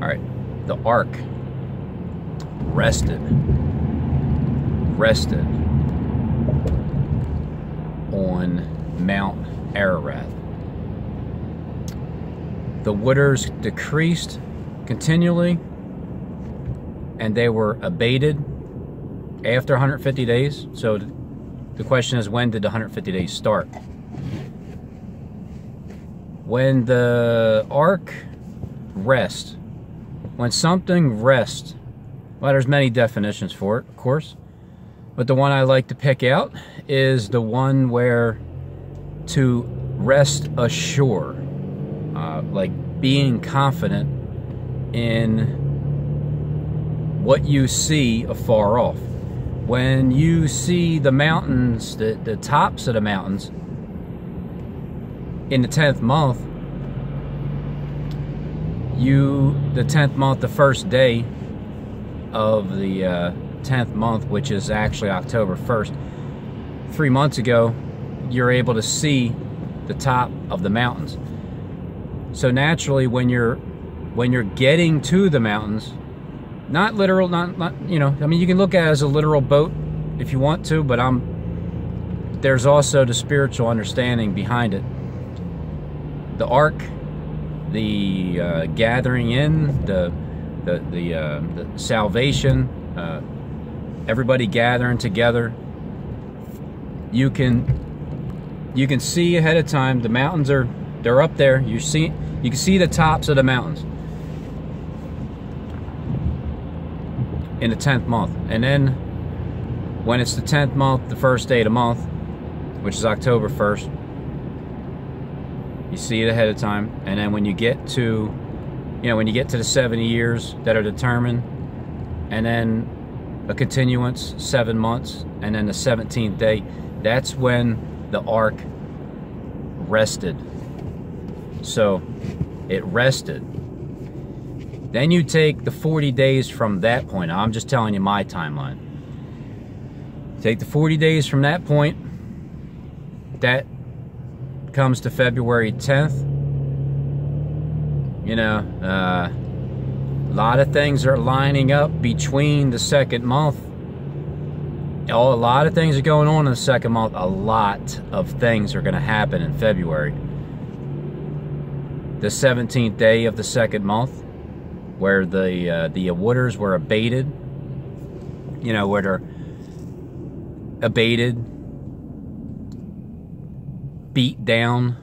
All right, the ark rested on Mount Ararat. The waters decreased continually, and they were abated after 150 days. So the question is, when did the 150 days start? When the ark rests, when something rests, well, there's many definitions for it, of course, but the one I like to pick out is the one where to rest ashore, like being confident in what you see afar off. When you see the mountains, the tops of the mountains in the 10th month, the 10th month, the first day of the 10th month, which is actually October 1st, 3 months ago, you're able to see the top of the mountains. So naturally, when you're getting to the mountains, not literal, not you know, I mean, you can look at it as a literal boat if you want to, but there's also the spiritual understanding behind it. The ark, the gathering in, the salvation, everybody gathering together. You can see ahead of time. The mountains they're up there. You can see the tops of the mountains in the 10th month, and then when it's the 10th month, the first day of the month, which is October 1st. You see it ahead of time, and then when you get to, when you get to the 70 years that are determined, and then a continuance, 7 months, and then the 17th day, that's when the ark rested. So it rested. Then you take the 40 days from that point. I'm just telling you my timeline. Take the 40 days from that point. That comes to February 10th. A lot of things are lining up between the second month. A lot of things are going on in the second month. A lot of things are going to happen in February. The 17th day of the second month, where the waters were abated, where they're abated, beat down.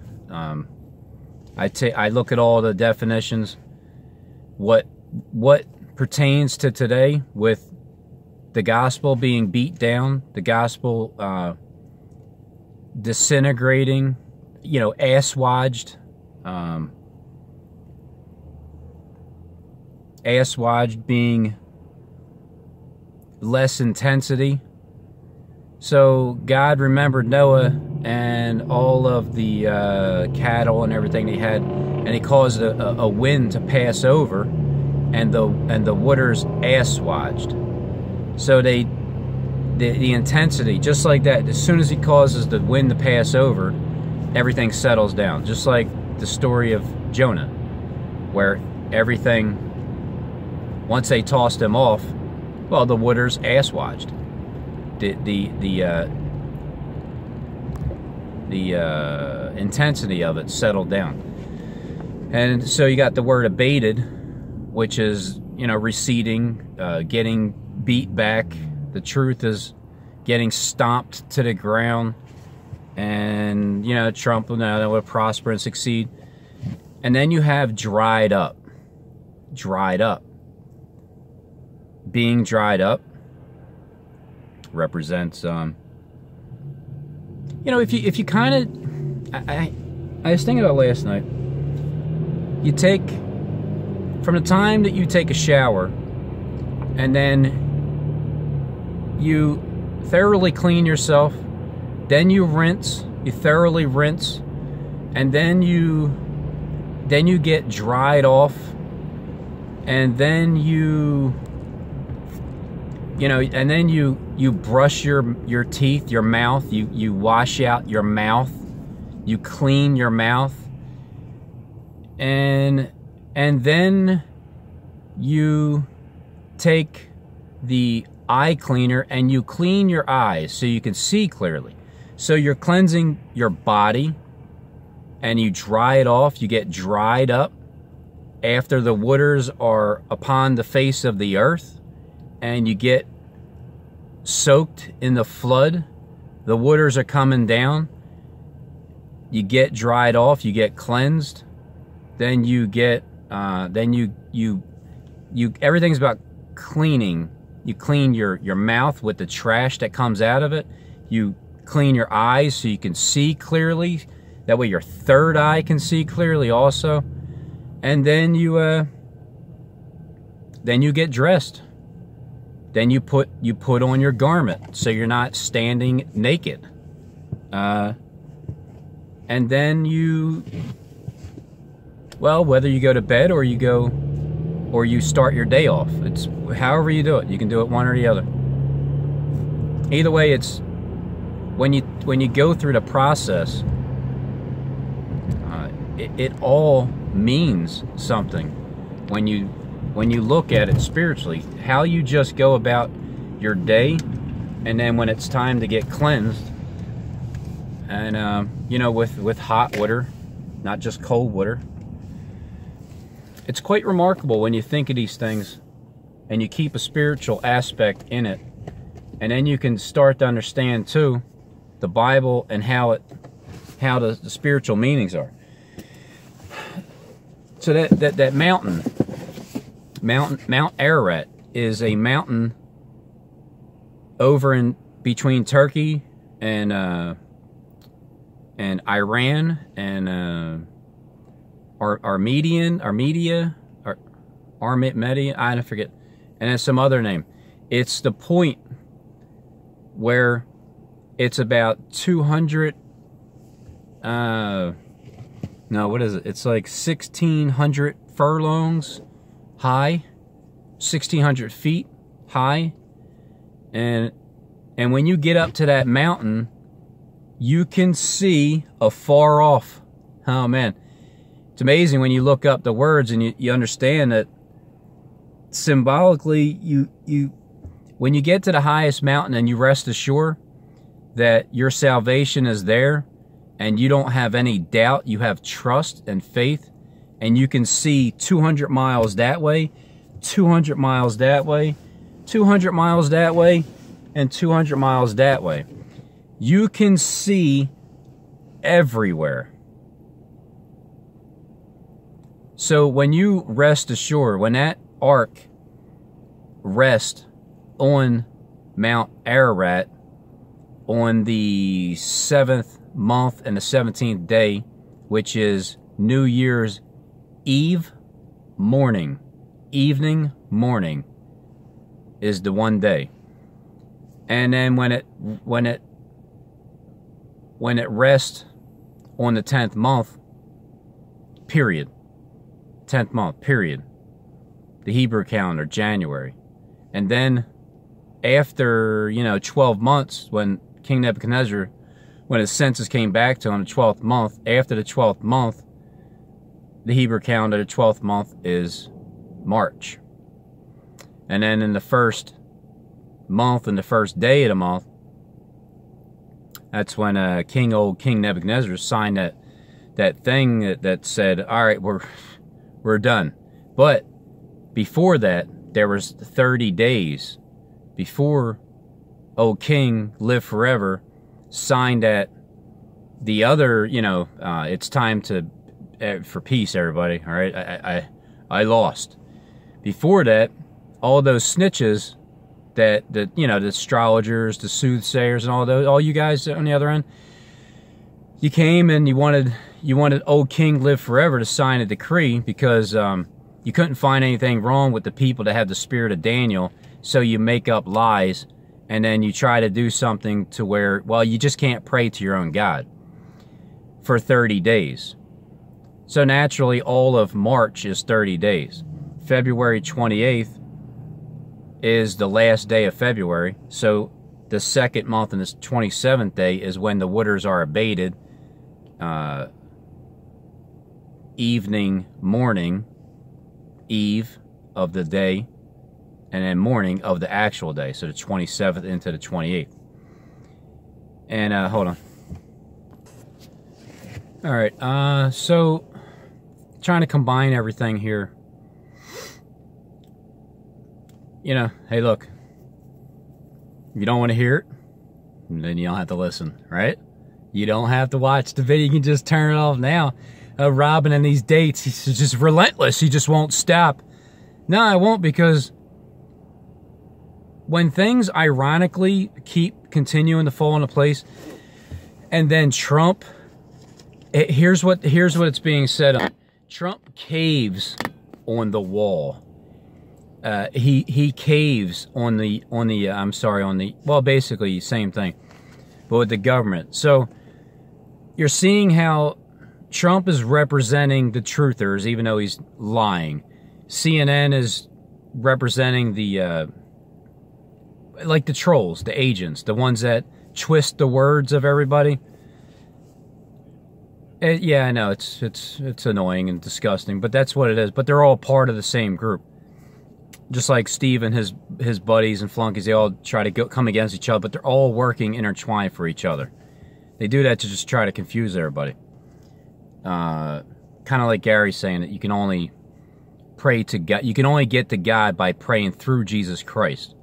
I look at all the definitions. What pertains to today with the gospel being beat down, the gospel disintegrating, asswaged, asswaged being less intensity. So God remembered Noah and all of the cattle and everything they had, and he caused a wind to pass over, and the waters asswaged. So the intensity, just like that, as soon as he causes the wind to pass over, everything settles down. Just like the story of Jonah, where everything, once they tossed him off, well, the waters asswaged. The intensity of it settled down. And so you got the word abated, which is, receding, getting beat back. The truth is getting stomped to the ground. And, Trump will prosper and succeed. And then you have dried up. Dried up. Being dried up represents, if you kind of, I was thinking about last night, you take, from the time that you take a shower, and then you thoroughly clean yourself, then you rinse, you thoroughly rinse, and then you get dried off, and then and then you brush your teeth, your mouth, you wash out your mouth, you clean your mouth, and then you take the eye cleaner and you clean your eyes so you can see clearly. So you're cleansing your body and you dry it off. You get dried up after the waters are upon the face of the earth, and you get soaked in the flood. The waters are coming down. You get dried off. You get cleansed. Then you get everything's about cleaning. You clean your mouth with the trash that comes out of it. You clean your eyes so you can see clearly. That way your third eye can see clearly also. And then you get dressed. Then you put on your garment so you're not standing naked. And then whether you go to bed or you start your day off. It's however you do it. You can do it one or the other. Either way, it's when you go through the process, it all means something. When you look at it spiritually, how you just go about your day, and then when it's time to get cleansed, and with hot water, not just cold water. It's quite remarkable when you think of these things and you keep a spiritual aspect in it, and then you can start to understand too the Bible and how the spiritual meanings are. So that Mount Ararat is a mountain over in between Turkey and Iran and Armenia, I forget, and then some other name. It's the point where it's about 200. No, what is it? It's like 1,600 furlongs high, 1,600 feet high, and when you get up to that mountain, you can see afar off. Oh man. It's amazing when you look up the words and you understand that symbolically, when you get to the highest mountain and you rest assured that your salvation is there and you don't have any doubt, you have trust and faith, and you can see 200 miles that way, 200 miles that way, 200 miles that way, and 200 miles that way. You can see everywhere. So when you rest assured, when that ark rests on Mount Ararat on the 7th month and the 17th day, which is New Year's Eve morning, evening morning is the one day. And then when it rests on the 10th month, period. 10th month, period. The Hebrew calendar, January. And then after, 12 months, when King Nebuchadnezzar, when his senses came back to him, the 12th month, after the 12th month, the Hebrew calendar, the 12th month is March. And then in the first month and the first day of the month, that's when King Nebuchadnezzar signed that thing that said, all right, we're done. But before that, there was 30 days before old King lived forever, signed that the other, it's time for peace, everybody. All right, I lost. Before that, all those snitches the astrologers, the soothsayers, and all you guys on the other end, you came and you wanted old King live forever to sign a decree because you couldn't find anything wrong with the people that have the spirit of Daniel, so you make up lies, and then you try to do something to where, well, you just can't pray to your own God for 30 days. So naturally, all of March is 30 days. February 28th is the last day of February, so the second month and the 27th day is when the waters are abated. Evening, morning, eve, of the day and then morning of the actual day. So the 27th into the 28th. And hold on. All right, so trying to combine everything here. You know, hey, look, if you don't want to hear it, then you don't have to listen, right? You don't have to watch the video. You can just turn it off now. Robin and these dates, he's just relentless. He just won't stop. No, I won't, because when things ironically keep continuing to fall into place, and then Trump, here's what it's being said on. Trump caves on the wall. He caves on the well, basically same thing, but with the government. So you're seeing how Trump is representing the truthers, even though he's lying. CNN is representing the like the trolls, the agents, the ones that twist the words of everybody. Yeah, I know it's annoying and disgusting, but that's what it is. But they're all part of the same group. Just like Steve and his buddies and flunkies, they all try to come against each other, but they're all working intertwined for each other. They do that to just try to confuse everybody. Kind of like Gary saying that you can only pray to God. You can only get to God by praying through Jesus Christ.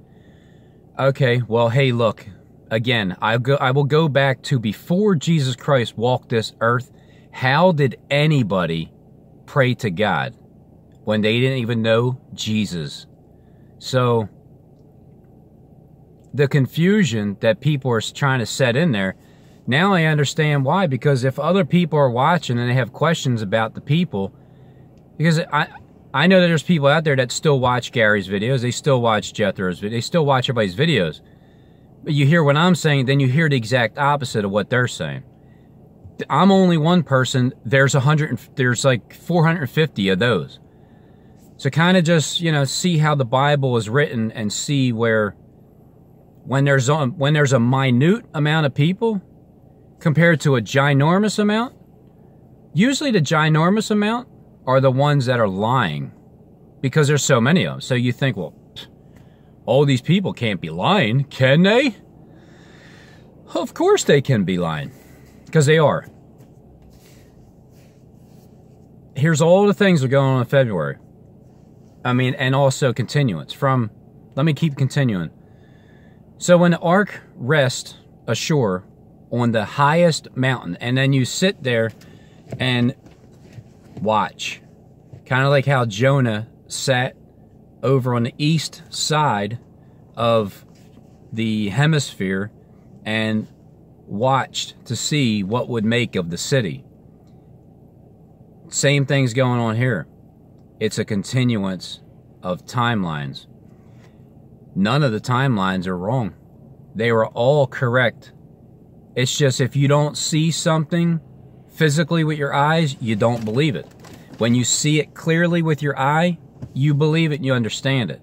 Okay, well, hey, look. Again, I will go back to before Jesus Christ walked this earth. How did anybody pray to God when they didn't even know Jesus? So the confusion that people are trying to set in there, now I understand why. Because if other people are watching and they have questions about the people, because I know that there's people out there that still watch Gary's videos, they still watch Jethro's videos, they still watch everybody's videos. But you hear what I'm saying, then you hear the exact opposite of what they're saying. I'm only one person. There's like 450 of those. So kind of just, you know, see how the Bible is written and see where when there's a minute amount of people compared to a ginormous amount, usually the ginormous amount are the ones that are lying because there's so many of them. So you think, well, all these people can't be lying, can they? Of course they can be lying, because they are. Here's all the things that are going on in February. I mean, and also continuance from, let me keep continuing. So when the ark rests ashore on the highest mountain, and then you sit there and watch, kind of like how Jonah sat over on the east side of the hemisphere and watched to see what would make of the city. Same thing's going on here. It's a continuance of timelines. None of the timelines are wrong. They were all correct. It's just if you don't see something physically with your eyes, you don't believe it. When you see it clearly with your eye, you believe it and you understand it.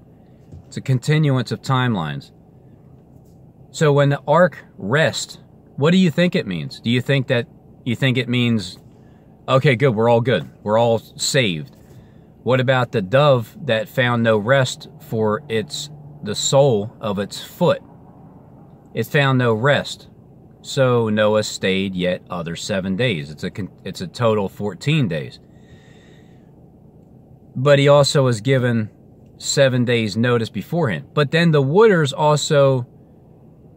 It's a continuance of timelines. So when the ark rests, what do you think it means? Do you think it means, okay, good, we're all good. We're all saved. What about the dove that found no rest for the sole of its foot? It found no rest. So Noah stayed yet other 7 days. It's a total 14 days. But he also was given 7 days notice beforehand. But then the waters also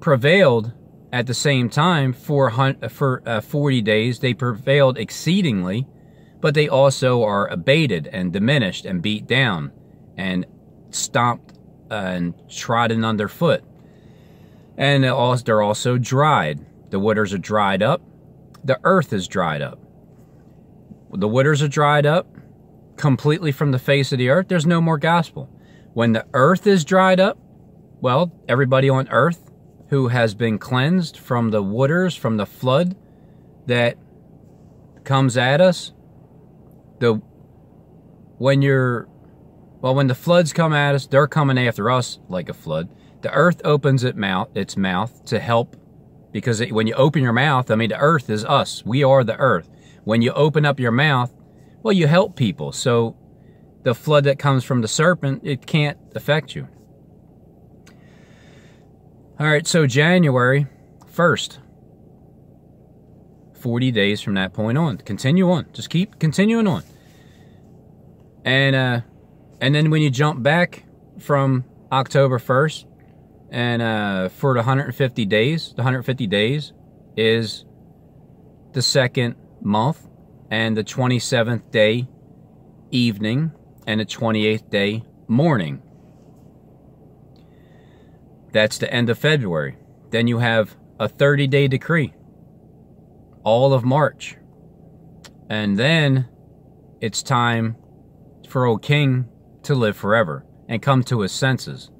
prevailed at the same time for 40 days. They prevailed exceedingly, but they also are abated and diminished and beat down and stomped and trodden underfoot. And they're also dried. The waters are dried up. The earth is dried up. The waters are dried up completely from the face of the earth. There's no more gospel. When the earth is dried up, well, everybody on earth who has been cleansed from the waters, from the flood that comes at us, when the floods come at us, they're coming after us like a flood. The earth opens its mouth to help, because when you open your mouth, I mean, the earth is us. We are the earth. When you open up your mouth, well, you help people. So the flood that comes from the serpent, it can't affect you. All right, so January 1st, 40 days from that point on. Continue on. Just keep continuing on. And then when you jump back from October 1st, and for the 150 days is the second month, and the 27th day evening, and the 28th day morning. That's the end of February. Then you have a 30-day decree, all of March. And then it's time for old King to live forever and come to his senses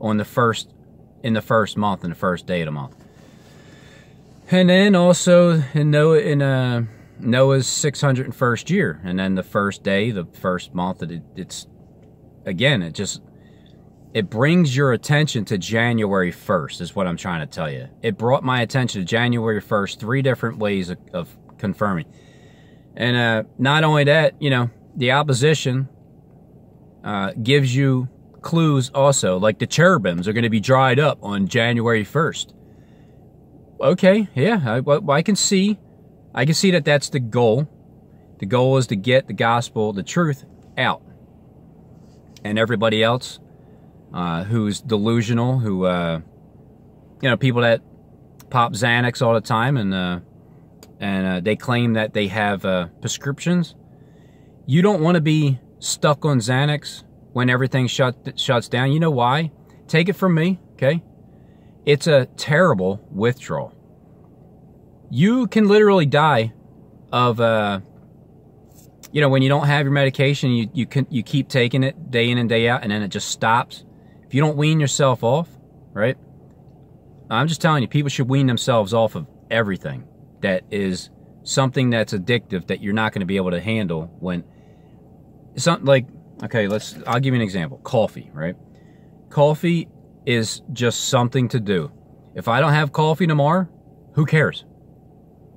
in the first month, in the first day of the month. And then also in Noah's 601st year, and then the first day, the first month, it brings your attention to January 1st, is what I'm trying to tell you. It brought my attention to January 1st, 3 different ways of confirming. And not only that, you know, the opposition gives you clues also, like the cherubims are going to be dried up on January 1st. Okay, yeah, I can see that that's the goal. The goal is to get the gospel, the truth, out. And everybody else who's delusional, who, you know, people that pop Xanax all the time and they claim that they have prescriptions. You don't want to be stuck on Xanax when everything shuts down. You know why? Take it from me, okay? It's a terrible withdrawal. You can literally die of, you know, when you don't have your medication, you keep taking it day in and day out, and then it just stops. If you don't wean yourself off, right? I'm just telling you, people should wean themselves off of everything that is something that's addictive that you're not going to be able to handle when something like, okay, I'll give you an example. Coffee, right? Coffee is just something to do. If I don't have coffee tomorrow, who cares?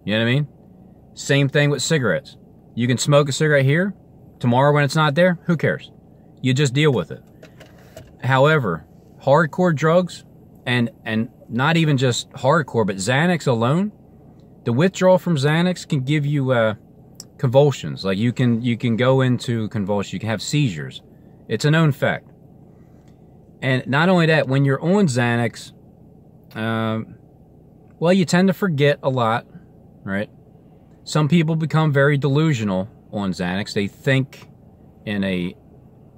You know what I mean? Same thing with cigarettes. You can smoke a cigarette here. Tomorrow when it's not there, who cares? You just deal with it. However, hardcore drugs, and not even just hardcore, but Xanax alone, the withdrawal from Xanax can give you convulsions. Like you can go into convulsions. You can have seizures. It's a known fact. And not only that, when you're on Xanax, well, you tend to forget a lot, right? Some people become very delusional on Xanax. They think in a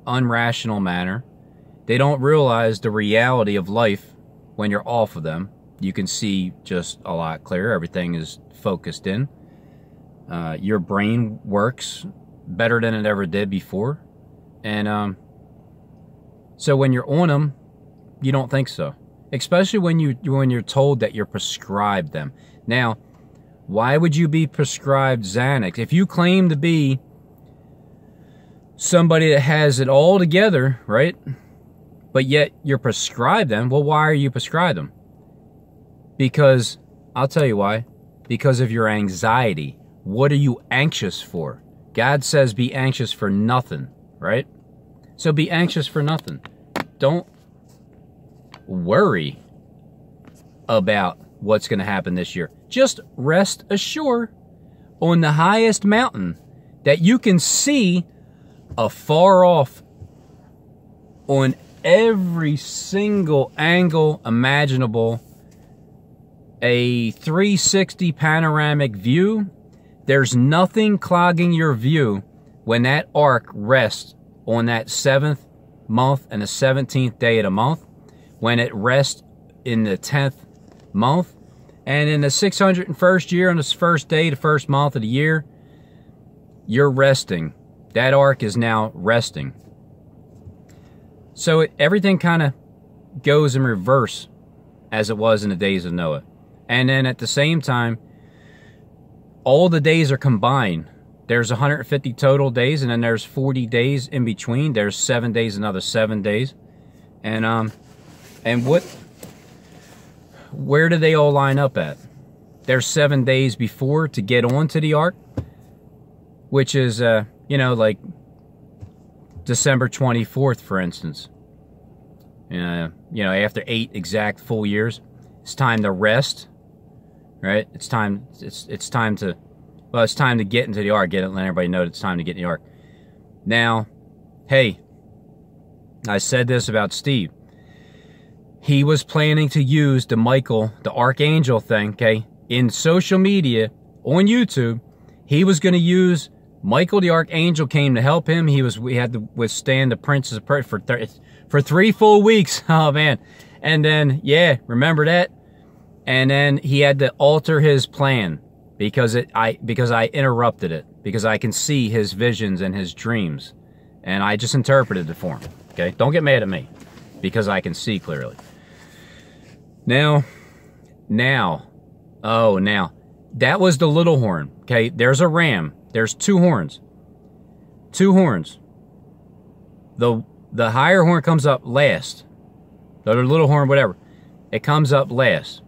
unrational manner. They don't realize the reality of life when you're off of them. You can see just a lot clearer. Everything is focused in. Your brain works better than it ever did before. And so when you're on them, you don't think so. Especially when you're told that you're prescribed them. Now, why would you be prescribed Xanax? If you claim to be somebody that has it all together, right? But yet you're prescribed them, well, why are you prescribed them? Because, I'll tell you why. Because of your anxiety. What are you anxious for? God says be anxious for nothing, right? So be anxious for nothing. Don't worry about what's going to happen this year. Just rest assured on the highest mountain that you can see afar off on every single angle imaginable, a 360 panoramic view. There's nothing clogging your view when that ark rests on that 7th month and the 17th day of the month, when it rests in the 10th month, and in the 601st year on this first day, the first month of the year, you're resting. That ark is now resting. So everything kind of goes in reverse as it was in the days of Noah. And then at the same time, all the days are combined. There's 150 total days, and then there's 40 days in between. There's 7 days, another 7 days. And where do they all line up at? There's 7 days before to get onto the ark, which is, you know, like December 24th, for instance. After 8 exact full years, it's time to rest, right? It's time to get into the ark. Let everybody know that it's time to get in the ark. Now, hey, I said this about Steve. He was planning to use the Michael, the Archangel thing, okay, in social media, on YouTube. He was going to use Michael the Archangel came to help him. We had to withstand the Prince's prayer for 3 full weeks. Oh, man. And then, yeah, remember that? And then he had to alter his plan because I interrupted it, because I can see his visions and his dreams. And I just interpreted it for him, okay? Don't get mad at me, because I can see clearly. Now, that was the little horn, okay? There's a ram. There's 2 horns. 2 horns. The higher horn comes up last. The little horn, whatever. It comes up last.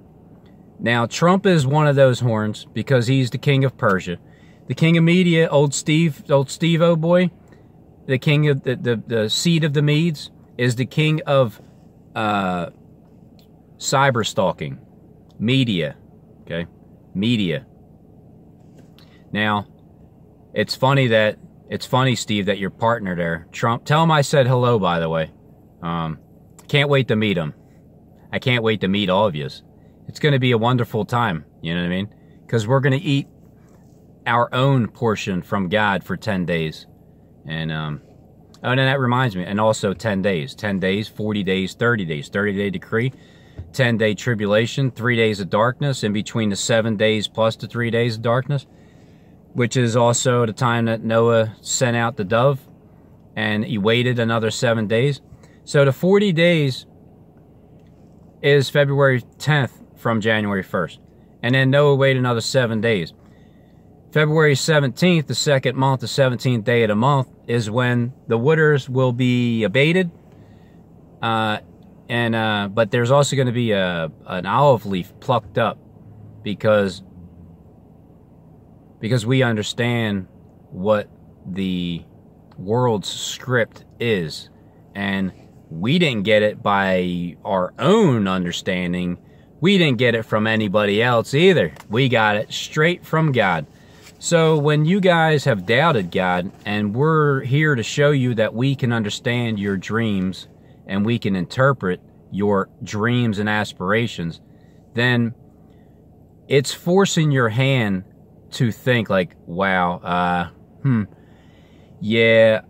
Now, Trump is one of those horns because he's the king of Persia. The king of Media, old Steve-O boy, the king of the seed of the Medes, is the king of cyber stalking. Media. Okay? Media. Now, it's funny, Steve, that your partner there, Trump, tell him I said hello, by the way. Can't wait to meet him. I can't wait to meet all of you. It's going to be a wonderful time, you know what I mean? Because we're going to eat our own portion from God for 10 days. And then that reminds me, and also 10 days. 10 days, 40 days, 30 days. 30-day decree, 10-day tribulation, 3 days of darkness, in between the 7 days plus the 3 days of darkness, which is also the time that Noah sent out the dove, and he waited another 7 days. So the 40 days is February 10th from January 1st. And then Noah waited another 7 days. February 17th, the second month, the 17th day of the month, is when the waters will be abated. But there's also going to be an olive leaf plucked up because we understand what the world's script is. And we didn't get it by our own understanding. We didn't get it from anybody else either. We got it straight from God. So when you guys have doubted God, and we're here to show you that we can understand your dreams and we can interpret your dreams and aspirations, then it's forcing your hand to think like, wow, yeah,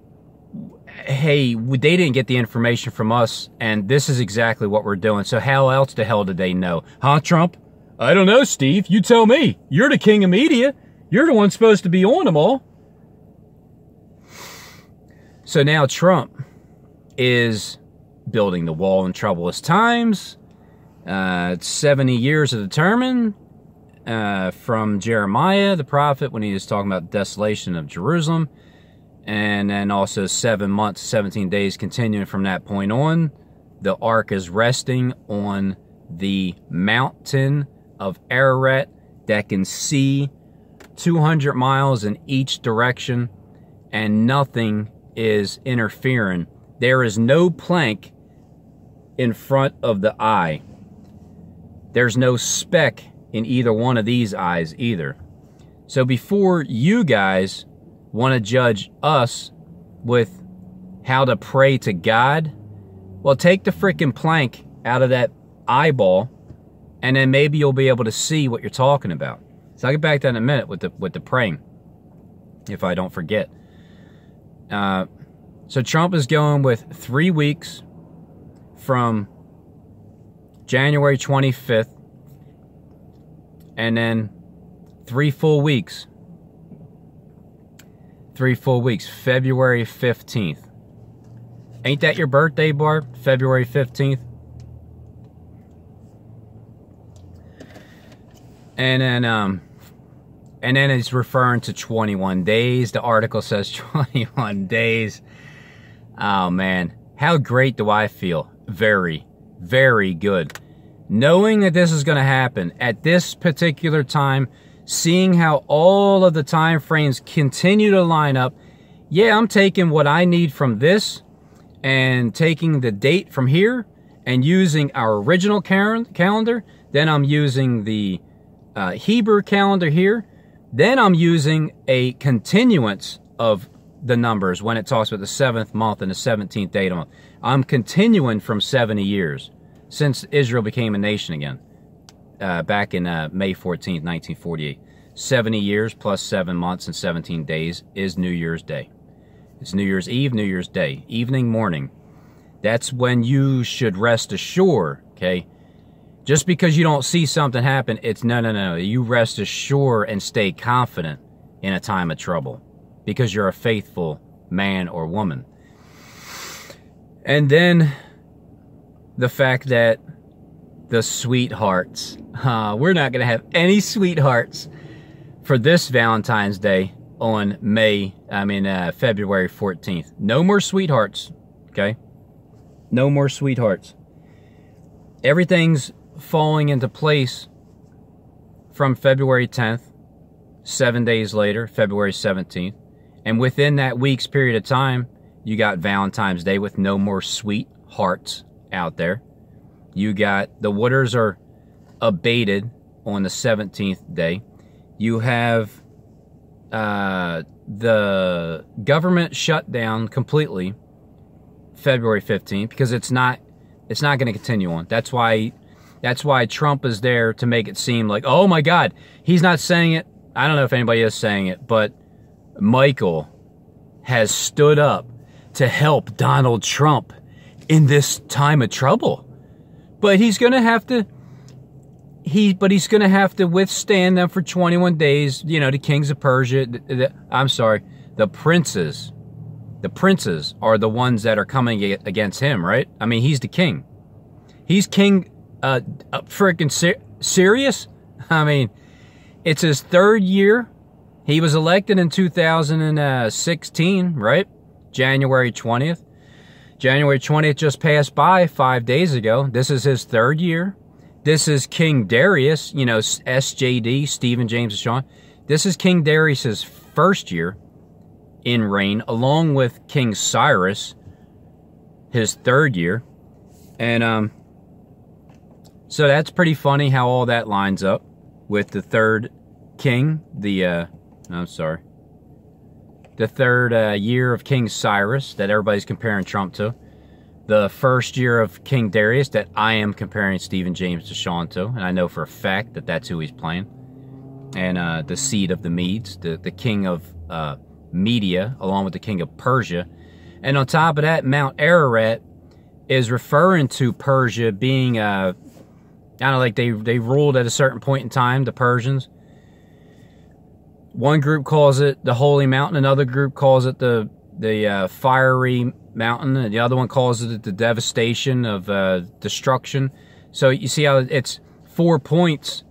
hey, they didn't get the information from us, and this is exactly what we're doing. So how else the hell did they know? Huh, Trump? I don't know, Steve. You tell me. You're the king of media. You're the one supposed to be on them all. So now Trump is building the wall in troublous times. 70 years of determined from Jeremiah, the prophet, when he was talking about the desolation of Jerusalem. And then also 7 months, 17 days continuing from that point on. The ark is resting on the mountain of Ararat that can see 200 miles in each direction, and nothing is interfering. There is no plank in front of the eye. There's no speck in either one of these eyes either. So before you guys want to judge us with how to pray to God, well, take the freaking plank out of that eyeball, and then maybe you'll be able to see what you're talking about. So I'll get back to that in a minute with the praying, if I don't forget. So Trump is going with 3 weeks from January 25th, and then 3 full weeks. 3 full weeks, February 15th. Ain't that your birthday, Barb? February 15th? And then it's referring to 21 days. The article says 21 days. Oh, man. How great do I feel? Very, very good. Knowing that this is going to happen at this particular time, seeing how all of the time frames continue to line up, yeah, I'm taking what I need from this and taking the date from here and using our original calendar. Then I'm using the Hebrew calendar here. Then I'm using a continuance of the numbers when it talks about the 7th month and the 17th day of the month. I'm continuing from 70 years since Israel became a nation again, back in May 14th, 1948. 70 years plus 7 months and 17 days is New Year's Day. It's New Year's Eve, New Year's Day, evening, morning. That's when you should rest assured, okay? Just because you don't see something happen, it's no. You rest assured and stay confident in a time of trouble because you're a faithful man or woman. And then the fact that the sweethearts, we're not going to have any sweethearts for this Valentine's Day on February 14th. No more sweethearts, okay? No more sweethearts. Everything's falling into place from February 10th, 7 days later, February 17th. And within that week's period of time, you got Valentine's Day with no more sweethearts out there. You got the waters are abated on the 17th day. You have the government shut down completely February 15th because it's not going to continue on. That's why Trump is there to make it seem like, oh my God, he's not saying it. I don't know if anybody is saying it, but Michael has stood up to help Donald Trump in this time of trouble. But he's going to have to he's going to have to withstand them for 21 days. You know, the kings of Persia, the princes. The princes are the ones that are coming against him, right? I mean, he's the king. He's king, freaking serious? I mean, it's his 3rd year. He was elected in 2016, right? January 20th. January 20th just passed by 5 days ago. This is his 3rd year. This is King Darius, you know, SJD, Stephen James and Sean. This is King Darius's 1st year in reign, along with King Cyrus, his 3rd year. And so that's pretty funny how all that lines up with the 3rd king, the 3rd year of King Cyrus that everybody's comparing Trump to. The 1st year of King Darius that I am comparing Stephen James to Sean to. And I know for a fact that that's who he's playing. And the seed of the Medes, the king of Media, along with the king of Persia. And on top of that, Mount Ararat is referring to Persia being, I don't know, like they ruled at a certain point in time, the Persians. One group calls it the Holy Mountain, another group calls it the fiery mountain, and the other one calls it the devastation of destruction. So you see how it's 4 points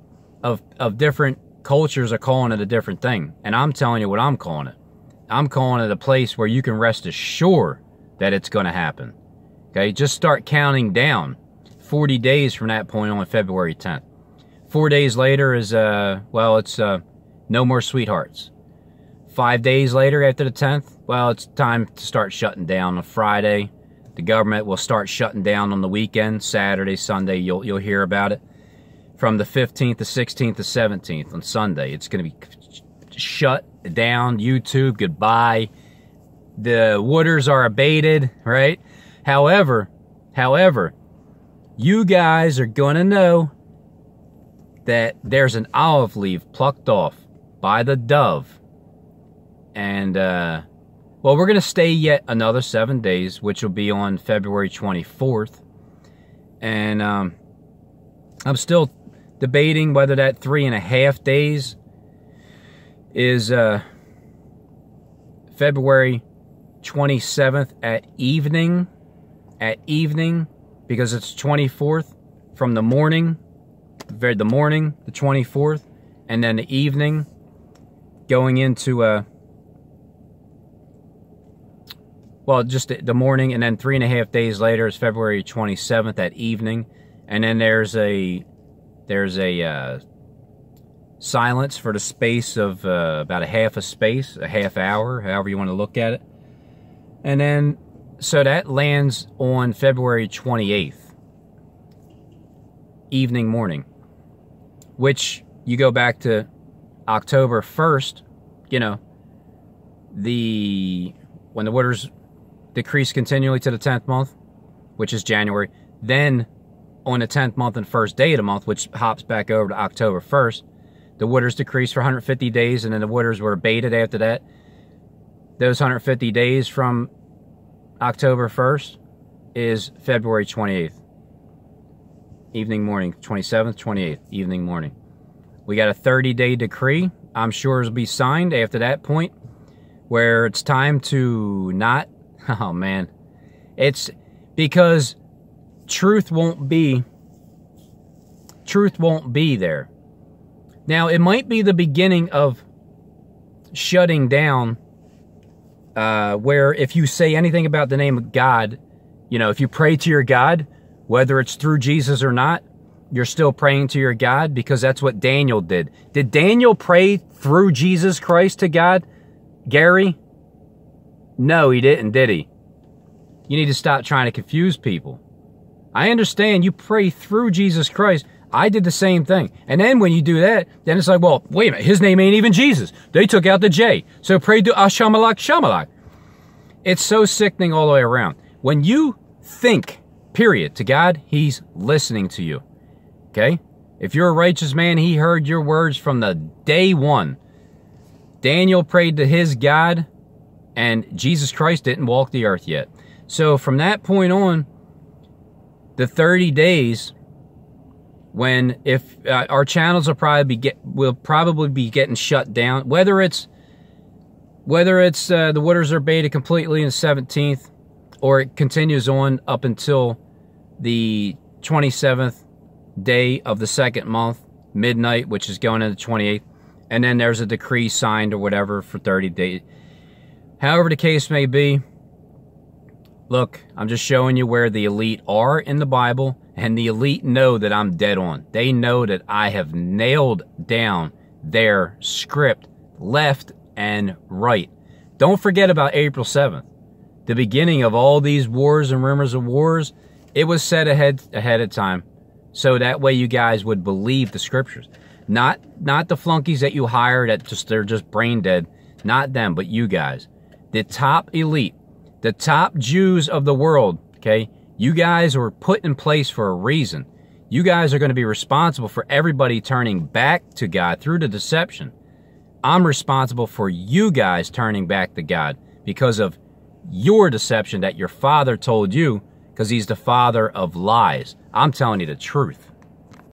of different cultures are calling it a different thing. And I'm telling you what I'm calling it. I'm calling it a place where you can rest assured that it's going to happen. Okay, just start counting down 40 days from that point on February 10th. 4 days later is, it's no more sweethearts. 5 days later after the 10th, well, it's time to start shutting down on Friday. The government will start shutting down on the weekend, Saturday, Sunday. You'll hear about it. From the 15th, the 16th, the 17th on Sunday, it's going to be shut down. YouTube, goodbye. The waters are abated, right? However, you guys are going to know that there's an olive leaf plucked off by the dove. And, well, we're going to stay yet another 7 days, which will be on February 24th. And I'm still debating whether that 3.5 days is February 27th at evening, because it's 24th from the morning, the morning, the 24th, and then the evening going into just the morning, and then 3.5 days later is February 27th at evening, and then there's a silence for the space of about a half hour, however you want to look at it. And then, so that lands on February 28th, evening, morning, which you go back to October 1st, you know, when the waters decrease continually to the 10th month, which is January, then on the 10th month and first day of the month, which hops back over to October 1st, the waters decreased for 150 days, and then the waters were abated after that. Those 150 days from October 1st is February 28th. Evening, morning. 27th, 28th, evening, morning. We got a 30-day decree. I'm sure it'll be signed after that point, where it's time to not... Oh, man. It's because truth won't be there. Now, it might be the beginning of shutting down, where if you say anything about the name of God, you know, if you pray to your God, whether it's through Jesus or not, you're still praying to your God, because that's what Daniel did. Did Daniel pray through Jesus Christ to God, Gary? No, he didn't, did he? You need to stop trying to confuse people. I understand you pray through Jesus Christ. I did the same thing. And then when you do that, then it's like, well, wait a minute, his name ain't even Jesus. They took out the J. So pray to Ashamalak Shamalak. It's so sickening all the way around. When you think, period, to God, he's listening to you. Okay? If you're a righteous man, he heard your words from the day one. Daniel prayed to his God, and Jesus Christ didn't walk the earth yet. So from that point on, the 30 days, when if our channels will probably be getting shut down, whether it's the waters are abated completely on the 17th, or it continues on up until the 27th day of the second month, midnight, which is going into the 28th, and then there's a decree signed or whatever for 30 days. However the case may be, look, I'm just showing you where the elite are in the Bible, and the elite know that I'm dead on. They know that I have nailed down their script left and right. Don't forget about April 7th. The beginning of all these wars and rumors of wars, it was set ahead of time, so that way you guys would believe the scriptures. Not the flunkies that you hire that they're just brain dead. Not them, but you guys. The top elite, the top Jews of the world, okay? You guys were put in place for a reason. You guys are going to be responsible for everybody turning back to God through the deception. I'm responsible for you guys turning back to God because of your deception that your father told you, because he's the father of lies. I'm telling you the truth.